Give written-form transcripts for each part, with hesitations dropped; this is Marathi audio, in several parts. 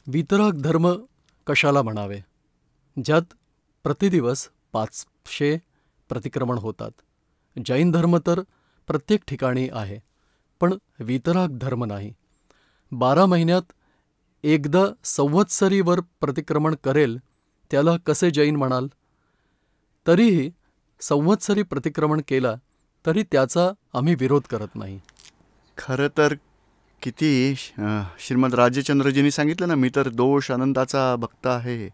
वितराग धर्म कशाला म्हणावे, ज्यात प्रतिदिवस 500 प्रतिक्रमण होतात. जैन धर्म तर प्रत्येक ठिकाणी आहे, पण वितराग धर्म नाही. 12 महिन्यात एकदा संवत्सरीवर प्रतिक्रमण करेल त्याला कसे जैन म्हणाल? तरीही संवत्सरी प्रतिक्रमण केला तरी त्याचा आम्ही विरोध करत नाही. खरं तर किती श्रीमद राजचंद्रजींनी सांगितलं ना, मी तर दोष अनंताचा भक्त आहे.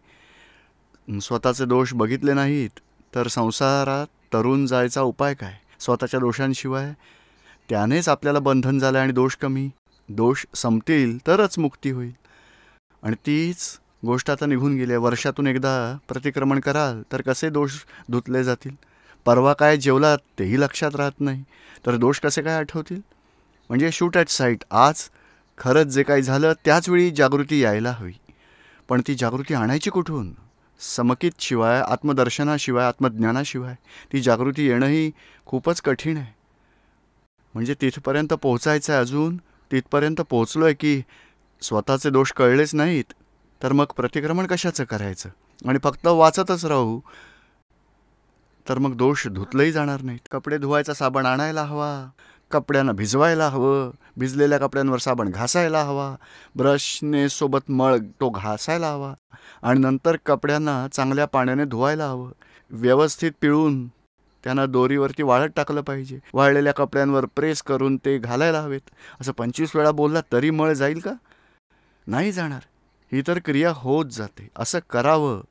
स्वतःचे दोष बघितले नाहीत तर संसारात तरुण जायचा उपाय काय? स्वतःच्या दोषांशिवाय त्यानेच आपल्याला बंधन झालं आणि दोष कमी. दोष संपतील तरच मुक्ती होईल. आणि तीच गोष्ट आता निघून गेली आहे. वर्षातून एकदा प्रतिक्रमण कराल तर कसे दोष धुतले जातील? परवा काय जेवलात तेही लक्षात राहत नाही तर दोष कसे काय आठवतील? म्हणजे शूट ॲट साईट. आज खरंच जे काही झालं त्याचवेळी जागृती यायला हवी. पण ती जागृती आणायची कुठून? समकित शिवाय, आत्मदर्शनाशिवाय, आत्मज्ञानाशिवाय ती जागृती येणंही खूपच कठीण आहे. म्हणजे तिथपर्यंत पोहोचायचं आहे. अजून तिथपर्यंत पोहोचलो आहे की स्वतःचे दोष कळलेच नाहीत तर मग प्रतिक्रमण कशाचं करायचं? आणि फक्त वाचतच राहू तर मग दोष धुतलेही जाणार नाहीत. कपडे धुवायचा साबण आणायला हवा, कपड्यांना भिजवायला हवं, भिजलेल्या कपड्यांवर साबण घासायला हवा, ब्रशने सोबत मळ तो घासायला हवा आणि नंतर कपड्यांना चांगल्या पाण्याने धुवायला हवं. व्यवस्थित पिळून त्यांना दोरीवरती वाळत टाकलं पाहिजे. वाळलेल्या कपड्यांवर प्रेस करून ते घालायला हवेत. असं 25 वेळा बोलला तरी मळ जाईल का? नाही जाणार. ही तर क्रिया होत जाते. असं करावं.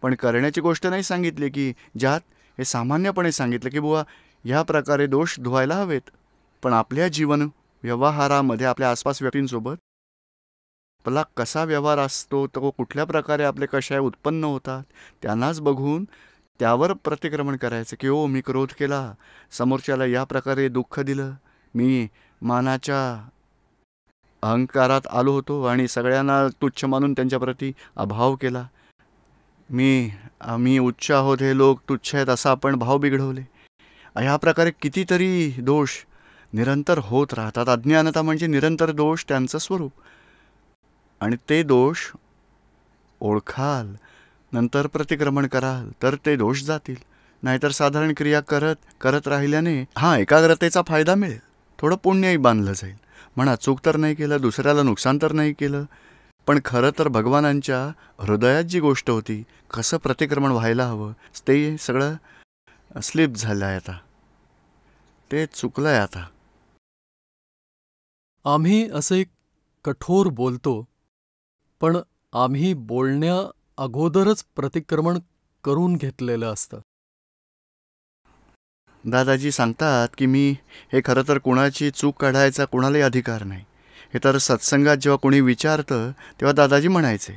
पण करण्याची गोष्ट नाही सांगितली की ज्यात हे सामान्यपणे सांगितलं की बुवा ह्या प्रकारे दोष धुवायला हवेत. पण आपल्या जीवन व्यवहारामध्ये आपल्या आसपास व्यक्तींसोबत आपला कसा व्यवहार असतो, तो कुठल्या प्रकारे आपले कशा उत्पन्न होतात त्यांनाच बघून त्यावर प्रतिक्रमण करायचं की ओ मी क्रोध केला, समोरच्याला या प्रकारे दुःख दिलं, मी मानाच्या अहंकारात आलो होतो आणि सगळ्यांना तुच्छ मानून त्यांच्याप्रती अभाव केला, आम्ही उच्च आहोत, हे लोक तुच्छ आहेत असा आपण भाव बिघडवले. ह्या प्रकारे कितीतरी दोष निरंतर होत राहतात. अज्ञानता म्हणजे निरंतर दोष त्यांचं स्वरूप. आणि ते दोष ओळखाल, नंतर प्रतिक्रमण कराल तर ते दोष जातील. नाहीतर साधारण क्रिया करत राहिल्याने एकाग्रतेचा फायदा मिळेल. थोडं पुण्यही बांधलं जाईल. म्हणा चूक तर नाही केलं, दुसऱ्याला नुकसान तर नाही केलं. पण खरं तर भगवानांच्या हृदयात जी गोष्ट होती, कसं प्रतिक्रमण व्हायला हवं, ते सगळं स्लिप झालं आहे. आता ते चुकलं आहे. आता आम्ही असे कठोर बोलतो, पण आम्ही बोलण्या अगोदरच प्रतिक्रमण करून घेतलेलं असतं. दादाजी सांगतात की मी हे खरं तर कुणाची चूक काढायचा कुणालाही अधिकार नाही. हे तर सत्संगात जेव्हा कोणी विचारतं तेव्हा दादाजी म्हणायचे.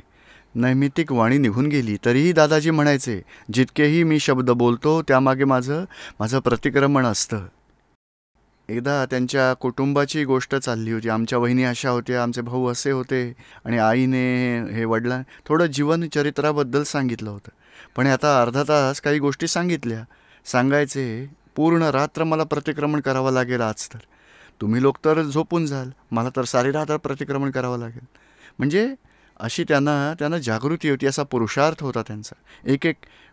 नैमित्तिक वाणी निघून गेली तरीही दादाजी म्हणायचे, जितकेही मी शब्द बोलतो त्यामागे माझं प्रतिक्रमण असतं. एकदा त्यांच्या कुटुंबाची गोष्ट चालली होती. आमच्या वहिनी अशा होत्या, आमचे भाऊ असे होते आणि आईने हे वडिलां थोडं जीवनचरित्राबद्दल सांगितलं होतं. पण आता अर्धा तास काही गोष्टी सांगायचे. पूर्ण रात्र मला प्रतिक्रमण करावं लागेल आज तर. तुम्ही लोक तर झोपून जाल, मला तर सारी रात्र प्रतिक्रमण करावं लागेल. म्हणजे अशी त्यांना जागृती होती, असा पुरुषार्थ होता त्यांचा. एक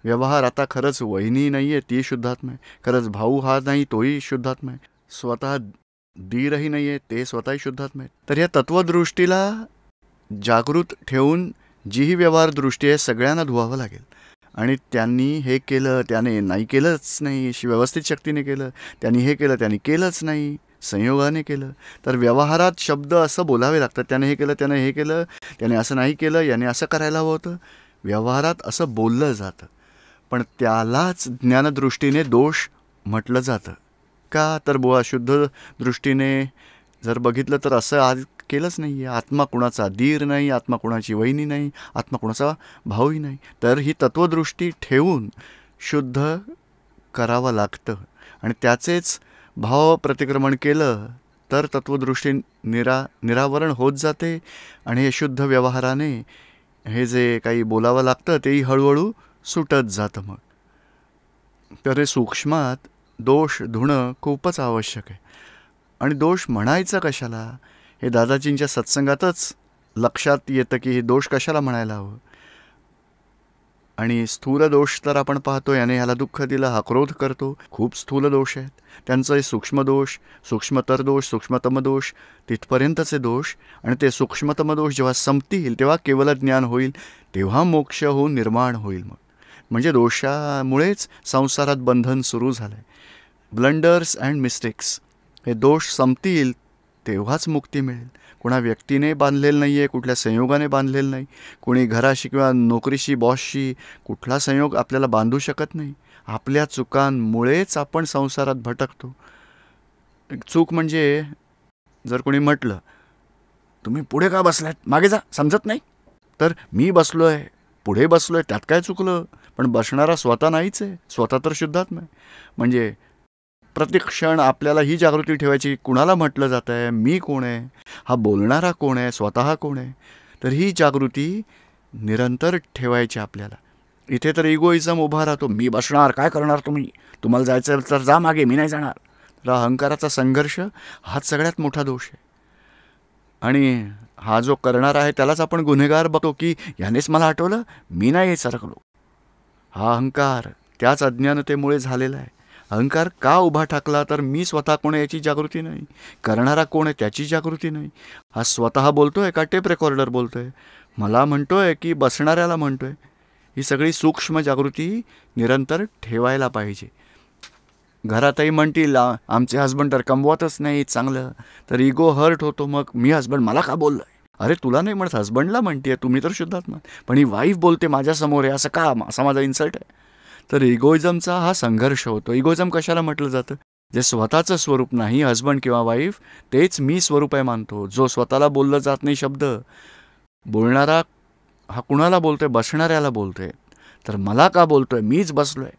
व्यवहार. आता खरंच वहिनी नाही आहे ती शुद्धात्मा आहे, खरंच भाऊ हा नाही तोही शुद्धात्मा आहे, स्वतः दीरही नाही आहे ते स्वतःही शुद्धात्मा आहे. तर या तत्वदृष्टीला जागृत ठेवून जी ही व्यवहार दृष्टी आहे सगळ्यांना धुवावं लागेल. आणि त्यांनी हे केलं, त्याने नाही केलंच नाही, व्यवस्थित शक्तीने केलं, त्यांनी हे केलं, त्यांनी केलंच नाही, संयोगाने केलं. तर व्यवहारात शब्द असं बोलावे लागतात. त्याने हे केलं, त्याने हे केलं, त्याने असं नाही केलं, याने असं करायला हवं होतं. व्यवहारात असं बोललं जातं. पण त्यालाच ज्ञानदृष्टीने दोष म्हटलं जातं. का तर बुवा शुद्ध दृष्टीने जर बघितलं तर असं आज केलंच नाही आहे. आत्मा कुणाचा दीर नाही, आत्मा कुणाची वहिनी नाही, आत्मा कुणाचा भाऊही नाही. तर ही तत्वदृष्टी ठेवून शुद्ध करावं लागतं. आणि त्याचेच भाव प्रतिक्रमण केलं तर तत्वदृष्टी निरावरण होत जाते. आणि हे शुद्ध व्यवहाराने हे जे काही बोलावं लागतं तेही हळूहळू सुटत जातं. मग तर हे सूक्ष्मात दोष धुणं खूपच आवश्यक आहे. आणि दोष म्हणायचं कशाला हे दादाजींच्या सत्संगातच लक्षात येतं की हे दोष कशाला म्हणायला हवं. आणि स्थूल दोष तर आपण पाहतो, याने ह्याला दुःख दिलं, हा क्रोध करतो. खूप स्थूल दोष आहेत. त्यांचं सूक्ष्म दोष, सूक्ष्मतर दोष, सूक्ष्मतम दोष, तिथपर्यंतचे दोष. आणि ते सूक्ष्मतम दोष जेव्हा संपतील तेव्हा केवल ज्ञान होईल, तेव्हा मोक्ष होऊन निर्माण होईल. म्हणजे दोषामुळेच संसारात बंधन सुरू झालं आहे. ब्लंडर्स अँड मिस्टेक्स, हे दोष संपतील तेव्हाच मुक्ती मिळेल. कोणा व्यक्तीने बांधलेलं नाही आहे, कुठल्या संयोगाने बांधलेलं नाही. कोणी घराशी किंवा नोकरीशी, बॉसशी कुठला संयोग आपल्याला बांधू शकत नाही. आपल्या चुकांमुळेच आपण संसारात भटकतो. चूक म्हणजे जर कोणी म्हटलं, तुम्ही पुढे का बसलात, मागे जा, समजत नाही. तर मी बसलो आहे, पुढे बसलो आहे, त्यात काय चुकलं. पण बसणारा स्वतः नाहीच आहे, स्वतः तर शुद्धात्मा आहे. म्हणजे प्रतिक्षण आपल्याला ही जागृती ठेवायची, कुणाला म्हटलं जात आहे, मी कोण आहे, हा बोलणारा कोण आहे, स्वतः कोण आहे. तर ही जागृती निरंतर ठेवायची आपल्याला. इथे तर इगोइझम उभा राहतो, मी बसणार, काय करणार तुम्ही, तुम्हाला जायचं तर जा मागे, मी नाही जाणार. तर अहंकाराचा संघर्ष हाच सगळ्यात मोठा दोष आहे. आणि हा जो करणार आहे त्यालाच आपण गुन्हेगार बघतो की यानेच मला आठवलं, मी नाही सरकलो. हा अहंकार त्याच अज्ञानतेमुळे झालेला आहे. अहंकार का उभा ठाकला, तर मी स्वतः कोण आहे याची जागृती नाही, करणारा कोण आहे त्याची जागृती नाही. हा स्वतः बोलतोय का टेप रेकॉर्डर बोलतोय, मला म्हणतोय की बसणाऱ्याला म्हणतोय. ही सगळी सूक्ष्म जागृती निरंतर ठेवायला पाहिजे. घरातही म्हणतील आमचे हसबंड तर कमवतच नाही चांगलं, तर इगो हर्ट होतो. मग मी हसबंड मला का बोललोय, अरे तुला नाही म्हणत, हसबंडला म्हणते, तुम्ही तर शुद्धात्मा. पण ही वाईफ बोलते माझ्यासमोर आहे, असं का, असा माझा इन्सल्ट आहे. तर इगोइझमचा हा संघर्ष होतो. इगोइझम कशाला म्हटलं जातं, जे स्वतःचं स्वरूप नाही, हसबंड किंवा वाईफ, तेच मी स्वरूप आहे मानतो. जो स्वतःला बोललं जात नाही शब्द, बोलणारा हा कुणाला बोलतोय, बसणाऱ्याला बोलतोय. तर मला का बोलतोय, मीच बसलोय.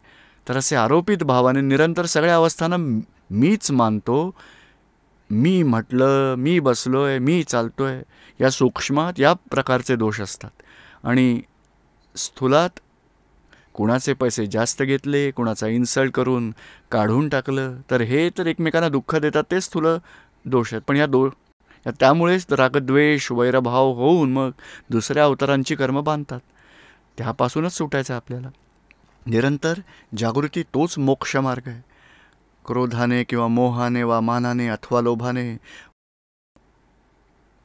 तर असे आरोपित भावाने निरंतर सगळ्या अवस्थांना मीच मानतो. मी म्हटलं, मी बसलोय, मी चालतोय, या सूक्ष्मात या प्रकारचे दोष असतात. आणि स्थूलात कुणाचे पैसे जास्त घेतले, कुणाचा इन्सल्ट करून काढून टाकलं, तर हे तर एकमेकांना दुःख देतात, ते स्थूल दोष आहेत. पण त्यामुळेच रागद्वेष वैरभाव होऊन मग दुसऱ्या अवतारांची कर्म बांधतात. त्यापासूनच सुटायचं आपल्याला. निरंतर जागृती तोच मोक्ष मार्ग आहे. क्रोधाने किंवा मोहाने वा मानाने अथवा लोभाने,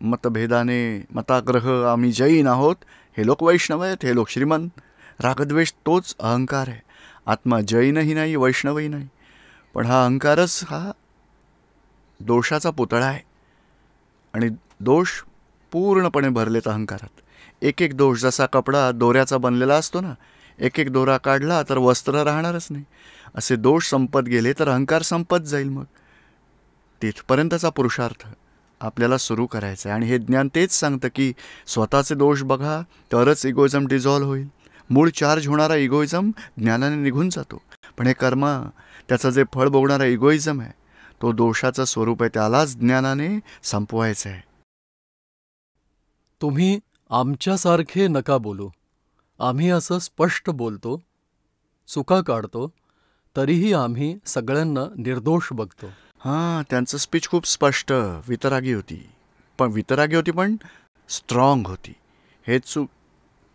मतभेदाने, मताग्रह, आम्ही जैन आहोत, हे लोक वैष्णव आहेत, हे लोक श्रीमंत, रागद्वेष तोच अहंकार आहे. आत्मा जैनही नाही, वैष्णवही नाही. पण हा अहंकारच हा दोषाचा पुतळा आहे. आणि दोष पूर्णपणे भरलेत अहंकारात. एक एक दोष, जसा कपडा दोऱ्याचा बनलेला असतो ना, एक एक दोरा काढला तर वस्त्र राहणारच नाही. असे दोष संपत गेले तर अहंकार संपत जाईल. मग तिथपर्यंतचा पुरुषार्थ आपल्याला सुरू करायचा आहे. आणि हे ज्ञान तेच सांगतं की स्वतःचे दोष बघा, तरच इगोइझम डिझॉल्व्ह होईल. मूळ चार्ज होणारा इगोइझम ज्ञानाने निघून जातो. पण हे कर्म, त्याचं जे फळ भोगणारा इगोइझम आहे, तो दोषाचं स्वरूप आहे, त्यालाच ज्ञानाने संपवायचं आहे. तुम्ही आमच्यासारखे नका बोलू, आम्ही असं स्पष्ट बोलतो, चुका काढतो, तरीही आम्ही सगळ्यांना निर्दोष बघतो. हां, त्यांचं स्पीच खूप स्पष्ट, वितरागी होती, पण स्ट्रॉंग होती. हे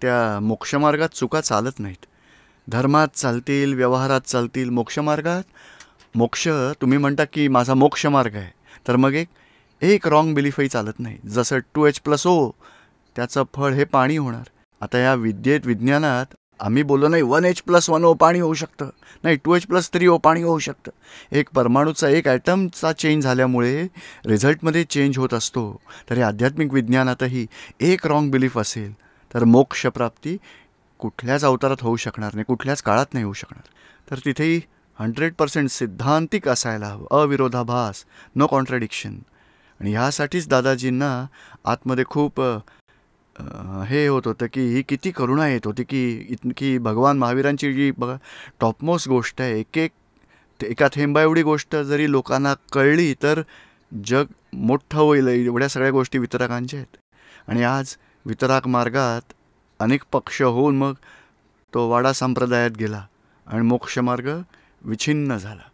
त्या मोक्षमार्गात चुका चालत नाहीत. धर्मात चालतील, व्यवहारात चालतील, मोक्षमार्गात मोक्ष, तुम्ही म्हणता की माझा मोक्षमार्ग आहे, तर मग एक रॉंग बिलीफही चालत नाही. जसं 2H+O, त्याचं फळ हे पाणी होणार. आता या विज्ञानात आम्ही बोललो नाही 1H+1O पाणी होऊ शकतं, नाही 2H+3O पाणी होऊ शकतं. एक परमाणूचा, एक ॲटमचा चेंज झाल्यामुळे रिझल्टमध्ये चेंज होत असतो. तर या आध्यात्मिक विज्ञानातही एक रॉंग बिलीफ असेल तर मोक्षप्राप्ती कुठल्याच अवतारात होऊ शकणार नाही, कुठल्याच काळात नाही होऊ शकणार. तर तिथेही 100% सिद्धांतिक असायला हवं, अविरोधाभास, नो कॉन्ट्रडिक्शन. आणि ह्यासाठीच दादाजींना आतमध्ये खूप हे होत होतं की ही किती करुणा येत होती की भगवान महावीरांची जी बघा टॉपमोस्ट गोष्ट आहे, एका थेंबा एवढी गोष्ट जरी लोकांना कळली तर जग मोठं होईल. एवढ्या सगळ्या गोष्टी वितरकांच्या आहेत. आणि आज वितराक मार्गात अनेक पक्ष होऊन मग तो वाडा संप्रदायात गेला आणि मोक्षमार्ग विछिन्न झाला.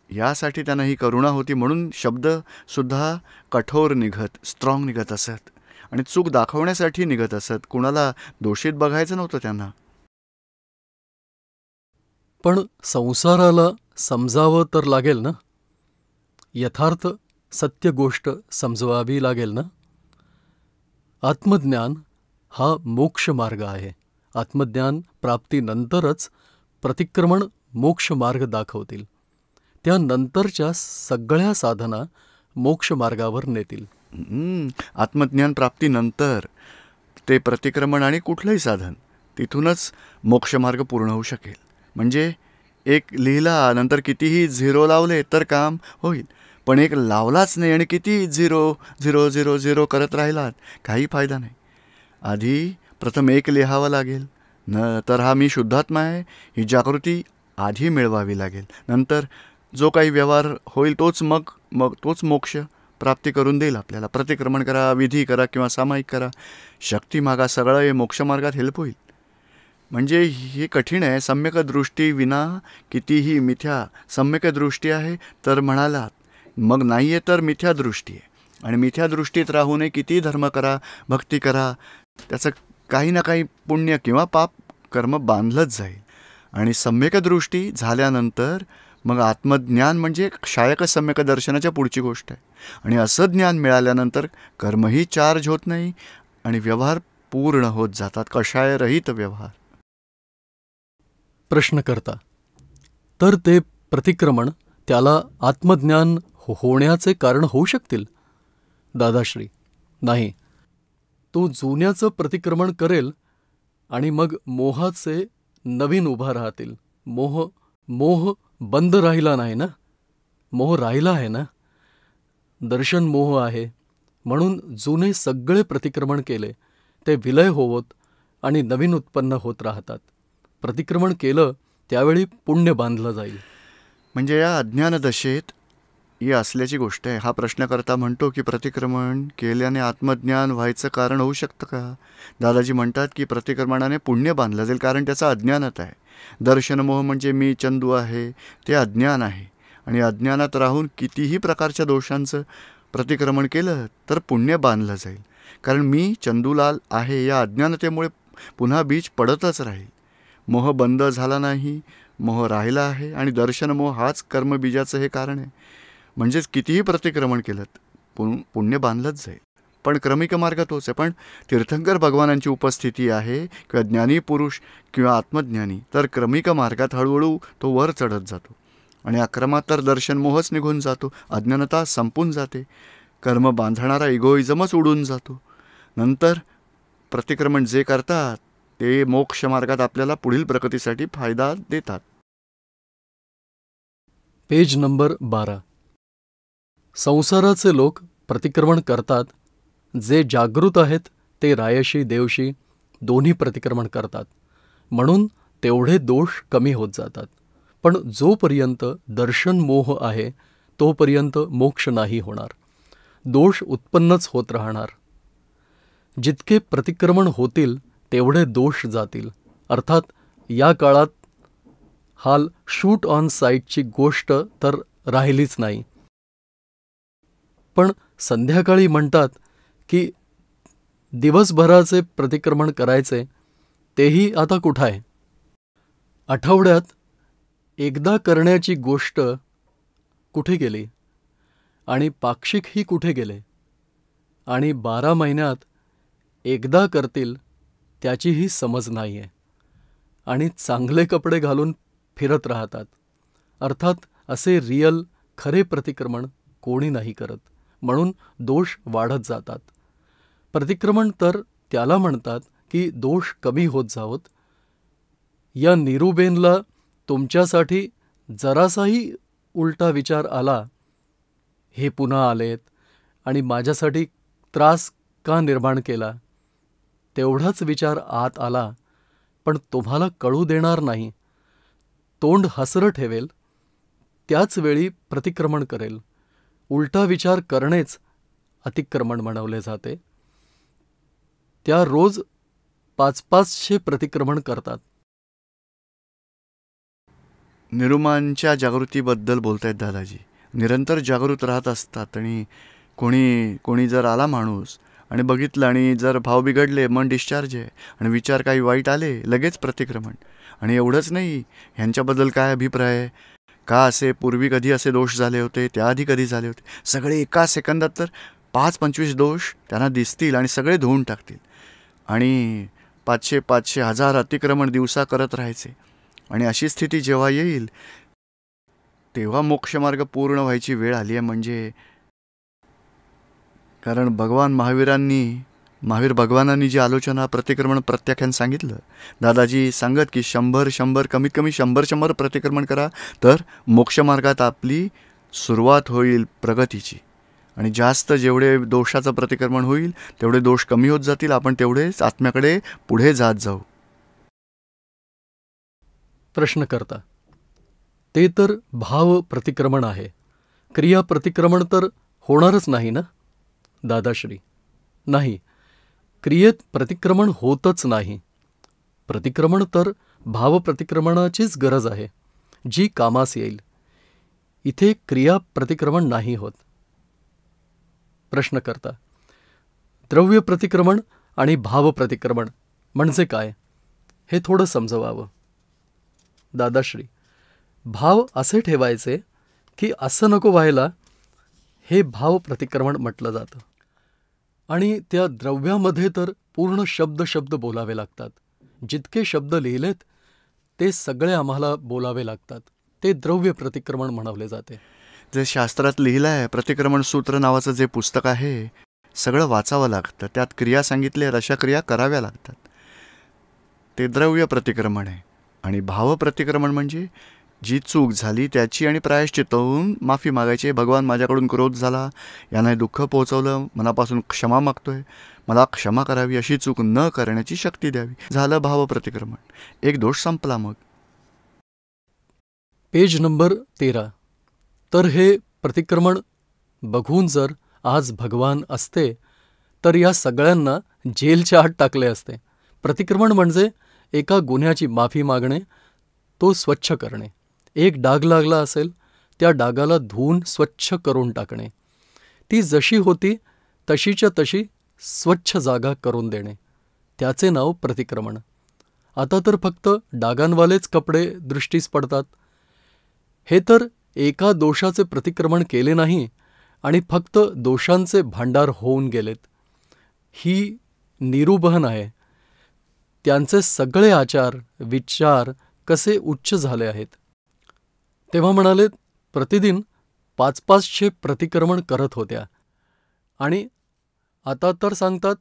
यासाठी त्यांना ही करुणा होती, म्हणून शब्दसुद्धा कठोर निघत, स्ट्रॉंग निघत असत. आणि चूक दाखवण्यासाठी निघत असत. कुणाला दोषीत बघायचं नव्हतं त्यांना. पण संसाराला समजावं तर लागेल ना, यथार्थ सत्य गोष्ट समजवावी लागेल ना. आत्मज्ञान हा मोक्षमार्ग आहे. आत्मज्ञान प्राप्तीनंतरच प्रतिक्रमण मोक्षमार्ग दाखवतील. त्यानंतरच्या सगळ्या साधना मोक्षमार्गावर नेतील. आत्मज्ञान प्राप्तीनंतर ते प्रतिक्रमण आणि कुठलंही साधन, तिथूनच मोक्षमार्ग पूर्ण होऊ शकेल. म्हणजे एक लिहिला नंतर कितीही झिरो लावले तर काम होईल, पण एक लावलाच नाही आणि किती झिरो झिरो झिरो झिरो करत राहिलात काही फायदा नाही. आधी प्रथम एक लिहावं लागेल, तर हा मी शुद्धात्मा आहे ही जागृती आधी मिळवावी लागेल. नंतर जो काही व्यवहार होईल तोच तोच मोक्ष प्राप्ती करून देईल आपल्याला. प्रतिक्रमण करा, विधी करा किंवा सामायिक करा, शक्ती मागा, सगळं हे मोक्षमार्गात हेल्प होईल. म्हणजे हे कठीण आहे. सम्यक दृष्टी विना कितीही मिथ्या. सम्यक दृष्टी आहे तर म्हणालात, मग नाही आहे तर मिथ्या दृष्टी आहे. आणि मिथ्या दृष्टीत राहू नये, कितीही धर्म करा, भक्ती करा, त्याचं काही ना काही पुण्य किंवा पाप कर्म बांधलंच जाईल. आणि सम्यक दृष्टी झाल्यानंतर मग आत्मज्ञान म्हणजे क्षायक सम्यक दर्शनाच्या पुढची गोष्ट आहे. आणि असं ज्ञान मिळाल्यानंतर कर्मही चार्ज होत नाही आणि व्यवहार पूर्ण होत जातात, कषायरहित व्यवहार. प्रश्न करता, तर ते प्रतिक्रमण त्याला आत्मज्ञान होण्याचे कारण होऊ शकतील? दादाश्री, नाही. तो जुन्याचं प्रतिक्रमण करेल आणि मग मोहाचे नवीन उभा राहतील. मोह बंद राहिला नाही ना, मोह राहिला आहे ना. दर्शन मोह आहे म्हणून जुने सगळे प्रतिक्रमण केले ते विलय होवत आणि नवीन उत्पन्न होत राहतात. प्रतिक्रमण केलं त्यावेळी पुण्य बांधलं जाईल. म्हणजे या अज्ञानदशेत ही असल्याची गोष्ट आहे. हा प्रश्नकर्ता म्हणतो की प्रतिक्रमण केल्याने आत्मज्ञान व्हायचं कारण होऊ शकतं का? दादाजी म्हणतात की प्रतिक्रमणाने पुण्य बांधलं जाईल, कारण त्याचा अज्ञानात आहे. दर्शनमोह म्हणजे मी चंदू आहे ते अज्ञान आहे. आणि अज्ञानात राहून कितीही प्रकारच्या दोषांचं प्रतिक्रमण केलं तर पुण्य बांधलं जाईल, कारण मी चंदूलाल आहे या अज्ञानतेमुळे पुन्हा बीज पडतच राहील. मोह बंद झाला नाही, मोह राहिला आहे. आणि दर्शनमोह हाच कर्मबीजाचं हे कारण आहे. म्हणजेच कितीही प्रतिक्रमण केलं पुण्य बांधलंच जाईल. पण क्रमिक मार्ग तोच आहे. पण तीर्थंकर भगवानांची उपस्थिती आहे किंवा ज्ञानी पुरुष किंवा आत्मज्ञानी, तर क्रमिक मार्गात हळूहळू तो वर चढत जातो. आणि अक्रमात तर दर्शनमोहच निघून जातो, अज्ञानता संपून जाते, कर्म बांधणारा इगोइझमच उडून जातो. नंतर प्रतिक्रमण जे करतात ते मोक्ष मार्गात आपल्याला पुढील प्रगतीसाठी फायदा देतात. Page number 12. संसाराचे लोक प्रतिक्रमण करतात. जे जागृत आहेत ते रायशी देवशी दोन्ही प्रतिक्रमण करतात, म्हणून तेवढे दोष कमी होत जातात. पण जोपर्यंत दर्शन मोह आहे तोपर्यंत मोक्ष नाही होणार, दोष उत्पन्नच होत राहणार. जितके प्रतिक्रमण होतील तेवढे दोष जातील. अर्थात या काळात हाल शूट ऑन साईटची गोष्ट तर राहिलीच नाही. पण संध्याकाळी म्हणतात की दिवसभराचे प्रतिक्रमण करायचे, तेही आता कुठं आहे. आठवड्यात एकदा करण्याची गोष्ट कुठे गेली आणि पाक्षिकही कुठे गेले. आणि 12 महिन्यात एकदा करतील त्याचीही समज नाही आहे. आणि चांगले कपडे घालून फिरत राहतात. अर्थात असे रियल खरे प्रतिक्रमण कोणी नाही करत, म्हणून दोष वाढत जातात. प्रतिक्रमण तर त्याला म्हणतात की दोष कमी होत जावत. या निरुबेनला तुमच्यासाठी जरासाही उलटा विचार आला, हे पुन्हा आलेत आणि माझ्यासाठी त्रास का निर्माण केला, तेवढाच विचार आत आला, पण तुम्हाला कळू देणार नाही. तोंड हसरं ठेवेल, त्याच वेळी प्रतिक्रमण करेल. उलटा विचार करणेच अतिक्रमण म्हणवले जाते. त्या रोज 500 प्रतिक्रमण करतात. निरुमांच्या जागृतीबद्दल बोलतायत दादाजी. निरंतर जागृत राहत असतात. आणि कोणी जर आला माणूस आणि बघितलं आणि जर भाव बिघडले मन डिस्चार्ज आहे, आणि विचार काही वाईट आले लगेच प्रतिक्रमण. आणि एवढंच नाही, ह्यांच्याबद्दल काय अभिप्राय आहे, का असे पूर्वी कधी असे दोष झाले होते, त्याआधी कधी झाले होते, सगळे एका सेकंदात तर 5-25 दोष त्यांना दिसतील आणि सगळे धुवून टाकतील. आणि 500-500 1000 अतिक्रमण दिवसा करत राहायचे. आणि अशी स्थिती जेव्हा येईल तेव्हा मोक्षमार्ग पूर्ण व्हायची वेळ आली आहे. म्हणजे कारण महावीर भगवानांनी जी आलोचना प्रतिक्रमण प्रत्याख्यान सांगितलं, दादाजी सांगत की 100 कमीत कमी 100 प्रतिक्रमण करा तर मोक्षमार्गात आपली सुरुवात होईल प्रगतीची. आणि जास्त जेवढे दोषाचं प्रतिक्रमण होईल तेवढे दोष कमी होत जातील, आपण तेवढेच आत्म्याकडे पुढे जात जाऊ. प्रश्नकर्ता: ते तर भाव प्रतिक्रमण आहे, क्रिया प्रतिक्रमण तर होणारच नाही ना? दादाश्री: नाही, क्रियेत प्रतिक्रमण होतच नाही. प्रतिक्रमण तर भाव प्रतिक्रमणाचीच गरज आहे, जी कामास येईल. इथे क्रिया प्रतिक्रमण नाही होत. प्रश्नकर्ता: द्रव्य प्रतिक्रमण आणि भाव प्रतिक्रमण म्हणजे काय, हे थोडं समजवावं. दादाश्री: भाव असे ठेवायचे की असं नको व्हायला, हे भाव प्रतिक्रमण म्हटलं जातं. आणि त्या द्रव्यामध्ये तर पूर्ण शब्द बोलावे लागतात. जितके शब्द लिहिलेत ते सगळे आम्हाला बोलावे लागतात. ते द्रव्य प्रतिक्रमण म्हणवले जाते. जे शास्त्रात लिहिलं आहे, प्रतिक्रमण सूत्र नावाचं जे पुस्तक आहे, सगळं वाचावं लागतं. त्यात क्रिया सांगितल्या आहेत, अशा क्रिया कराव्या लागतात. ते द्रव्य प्रतिक्रमण आहे. आणि भाव प्रतिक्रमण म्हणजे जी चूक झाली त्याची आणि प्रायश्चित्त होऊन माफी मागायची. भगवान, माझ्याकडून क्रोध झाला, यांना दुःख पोहोचवलं, मनापासून क्षमा मागतोय, मला क्षमा करावी, अशी चूक न करण्याची शक्ती द्यावी. झालं भाव प्रतिक्रमण. एक दोष संपला. मग पेज नंबर 13. तर हे प्रतिक्रमण बघून जर आज भगवान असते तर या सगळ्यांना जेलच्या आत टाकले असते. प्रतिक्रमण म्हणजे एका गुन्ह्याची माफी मागणे, तो स्वच्छ करणे. एक डाग लागला असेल, त्या डागाला धुवून स्वच्छ करून टाकणे. ती जशी होती तशीच्या तशी स्वच्छ जागा करून देणे, त्याचे नाव प्रतिक्रमण. आता तर फक्त डागांवालेच कपडे दृष्टीस पडतात. हे तर एका दोषाचे प्रतिक्रमण केले नाही आणि फक्त दोषांचे भांडार होऊन गेलेत. ही निरुबहन आहे. त्यांचे सगळे आचार विचार कसे उच्च झाले आहेत. तेव्हा म्हणाले प्रतिदिन 500 प्रतिक्रमण करत होत्या, आणि आता तर सांगतात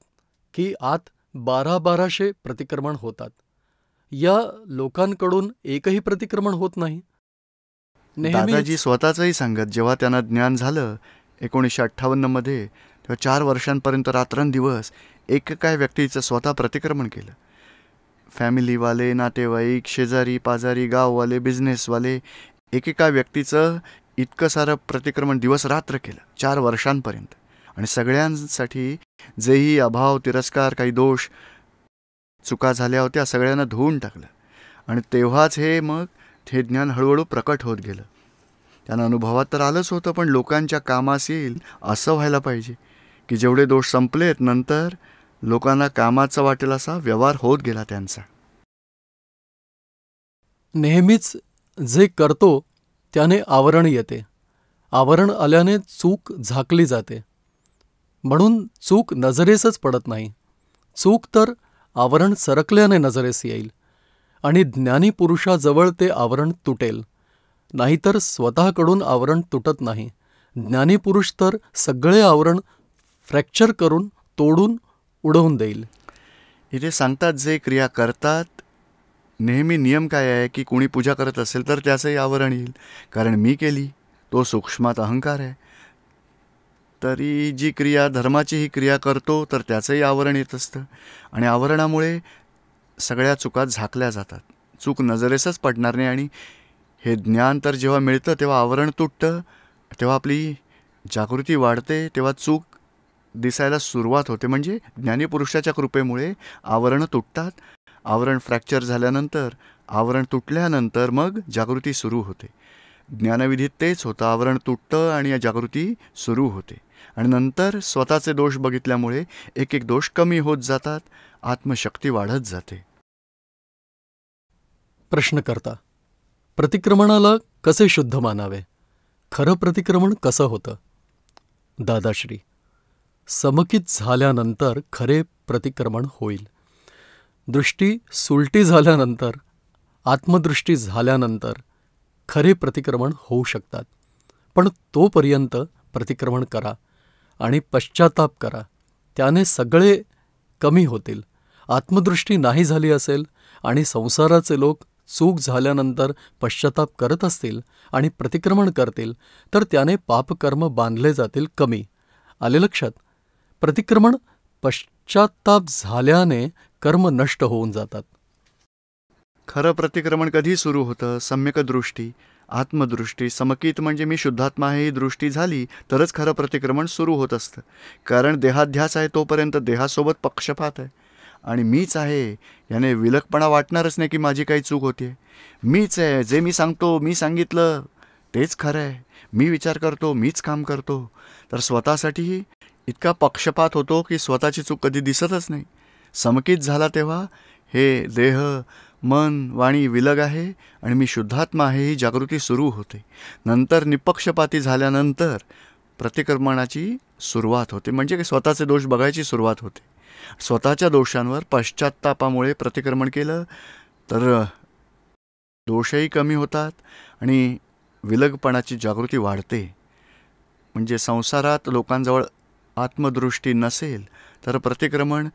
की आत 1200 प्रतिक्रमण होतात. या लोकांकडून एकही प्रतिक्रमण होत नाही. दादाजी स्वतःचंही सांगत, जेव्हा त्यांना ज्ञान झालं 1958 मध्ये, तेव्हा 4 वर्षांपर्यंत रात्रंदिवस एकेका व्यक्तीचं स्वतः प्रतिक्रमण केलं. फॅमिलीवाले, नातेवाईक, शेजारी पाजारी, गाववाले, बिझनेसवाले, एकेका व्यक्तीचं इतकं सारं प्रतिक्रमण दिवस रात्र केलं 4 वर्षांपर्यंत. आणि सगळ्यांसाठी जेही अभाव, तिरस्कार, काही दोष, चुका झाल्या होत्या, सगळ्यांना धुवून टाकलं. आणि तेव्हाच हे ज्ञान हळूहळू प्रकट होत गेलं. त्यांना अनुभवात तर आलंच होतं, पण लोकांच्या कामास येईल असं व्हायला पाहिजे की जेवढे दोष संपलेत नंतर लोकांना कामाचा वाटेल असा व्यवहार होत गेला त्यांचा. नेहमीच जे करतो त्याने आवरण येते. आवरण आल्याने चूक झाकली जाते. म्हणून चूक नजरेसच पडत नाही. चूक तर आवरण सरकल्याने नजरेस येईल आणि ज्ञानी पुरुषाजवळ ते आवरण तुटेल. नाहीतर स्वतःकडून आवरण तुटत नाही. ज्ञानी पुरुष तर सगळे आवरण फ्रॅक्चर करून, तोडून, उडवून देईल. इथे सांगतात जे क्रिया करतात, नेहमी नियम काय आहे की कुणी पूजा करत असेल तर त्याचंही आवरण येईल. कारण मी केली, तो सूक्ष्मात अहंकार आहे. तरी जी क्रिया, धर्माची ही क्रिया करतो तर त्याचंही आवरण येत असतं. आणि आवरणामुळे सगळ्या चुका झाकल्या जातात. चूक नजरेसच पडणार नाही. आणि हे ज्ञान तर जेव्हा मिळतं तेव्हा आवरण तुटतं, तेव्हा आपली जागृती वाढते, तेव्हा चूक दिसायला सुरुवात होते. म्हणजे ज्ञानी पुरुषाच्या कृपेमुळे आवरणं तुटतात. आवरण फ्रॅक्चर झाल्यानंतर, आवरण तुटल्यानंतर मग जागृती सुरू होते. ज्ञानविधीत तेच होतं, आवरण तुटतं आणि जागृती सुरू होते. आणि नंतर स्वतःचे दोष बघितल्यामुळे एक एक दोष कमी होत जातात, आत्मशक्ती वाढत जाते. प्रश्नकर्ता: प्रतिक्रमणाला कसे शुद्ध मानावे? खरं प्रतिक्रमण कसं होतं? दादाश्री: समकित झाल्यानंतर खरे प्रतिक्रमण होईल. दृष्टी सुलटी झाल्यानंतर, आत्मदृष्टी झाल्यानंतर खरे प्रतिक्रमण होऊ शकतात. पण तोपर्यंत प्रतिक्रमण करा आणि पश्चाताप करा, त्याने सगळे कमी होतील. आत्मदृष्टी नाही झाली असेल आणि संसाराचे लोक चूक झाल्यानंतर पश्चाताप करत असतील आणि प्रतिक्रमण करतील, तर त्याने पापकर्म बांधले जातील कमी. आले लक्षात? प्रतिक्रमण पश्चाताप झाल्याने कर्म नष्ट होऊन जातात. खरं प्रतिक्रमण कधी सुरू होतं? सम्यक दृष्टी, आत्मदृष्टी, समकित म्हणजे मी शुद्धात्मा आहे ही दृष्टी झाली तरच खरं प्रतिक्रमण सुरू होत असतं. कारण देहाध्यास आहे तोपर्यंत देहासोबत पक्षपात आहे आणि मीच आहे याने विलकपणा वाटणारच नाही की माझी काही चूक होते. मीच आहे, जे मी सांगतो, मी सांगितलं तेच खरं आहे, मी विचार करतो, मीच काम करतो. तर स्वतःसाठीही इतका पक्षपात होतो की स्वतःची चूक कधी दिसतच नाही. समकित झाला तेव्हा हे देह, मन, वाणी विलग आहे आणि मी शुद्धात्मा आहे ही जागृती सुरू होते. नंतर निपक्षपाती झाल्यानंतर प्रतिक्रमणाची सुरुवात होते, म्हणजे स्वतःचे दोष बघायची सुरुवात होते. स्वतःच्या दोषांवर पश्चात्तापामुळे प्रतिक्रमण केलं तर दोषही कमी होतात आणि विलगपणाची जागृती वाढते. म्हणजे संसारात लोकांजवळ आत्मदृष्टी नसेल तर प्रतिक्रमण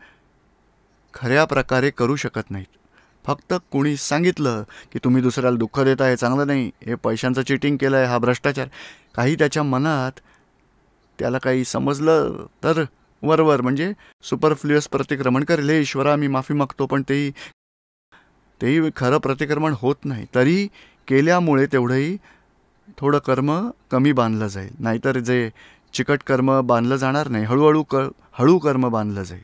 खऱ्या प्रकारे करू शकत नाहीत. फक्त कुणी सांगितलं की तुम्ही दुसऱ्याला दुःख देता, हे चांगलं नाही, हे पैशांचं चिटिंग केलं आहे, हा भ्रष्टाचार, काही त्याच्या मनात त्याला काही समजलं तर वरवर म्हणजे सुपरफ्ल्युअस प्रतिक्रमण करेल. हे ईश्वरा मी माफी मागतो, पण तेही खरं प्रतिक्रमण होत नाही. तरी केल्यामुळे तेवढंही थोडं कर्म कमी बांधलं जाईल, नाहीतर जे चिकट कर्म बांधलं जाणार नाही, हळू कर्म बांधलं जाईल.